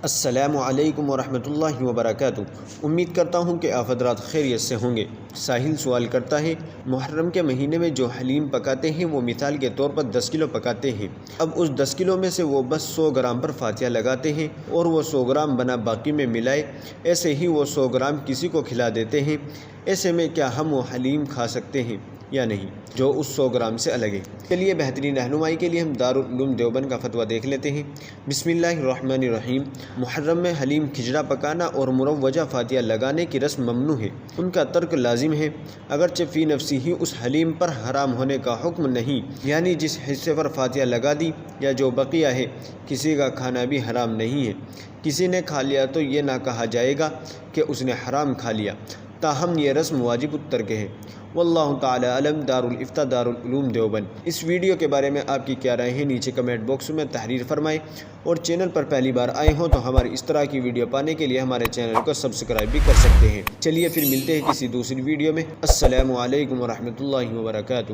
السلام علیکم ورحمۃ اللہ وبرکاتہ۔ امید کرتا ہوں کہ آپ حضرات خیریت سے ہوں گے۔ ساحل سوال کرتا ہے، محرم کے مہینے میں جو حلیم پکاتے ہیں وہ مثال کے طور پر 10 کلو پکاتے ہیں۔ اب اس 10 کلو میں سے وہ بس 100 گرام پر فاتحہ لگاتے ہیں اور وہ 100 گرام بنا باقی میں ملائے، ایسے ہی وہ 100 گرام کسی کو کھلا دیتے ہیں۔ ایسے میں کیا ہم وہ حلیم کھا سکتے ہیں یا نہیں جو اس 100 گرام سے الگ ہے؟ چلیے بہترین رہنمائی کے لیے ہم دارالعلوم دیوبند کا فتویٰ دیکھ لیتے ہیں۔ بسم اللہ الرحمن الرحیم۔ محرم میں حلیم کھچڑا پکانا اور مروجہ فاتحہ لگانے کی رسم ممنوع ہے، ان کا ترک لازم ہے، اگرچہ فی نفسی ہی اس حلیم پر حرام ہونے کا حکم نہیں، یعنی جس حصے پر فاتحہ لگا دی یا جو بقیہ ہے کسی کا کھانا بھی حرام نہیں ہے۔ کسی نے کھا لیا تو یہ نہ کہا جائے گا کہ اس نے حرام کھا لیا، تاہم یہ رسم واجب الترک ہے۔ واللہ تعالی علم۔ دارالفتہ دارالعلوم دیوبند۔ اس ویڈیو کے بارے میں آپ کی کیا رائے ہیں نیچے کمنٹ باکس میں تحریر فرمائیں، اور چینل پر پہلی بار آئے ہوں تو ہماری اس طرح کی ویڈیو پانے کے لیے ہمارے چینل کو سبسکرائب بھی کر سکتے ہیں۔ چلیے پھر ملتے ہیں کسی دوسری ویڈیو میں۔ السلام علیکم ورحمۃ اللہ وبرکاتہ۔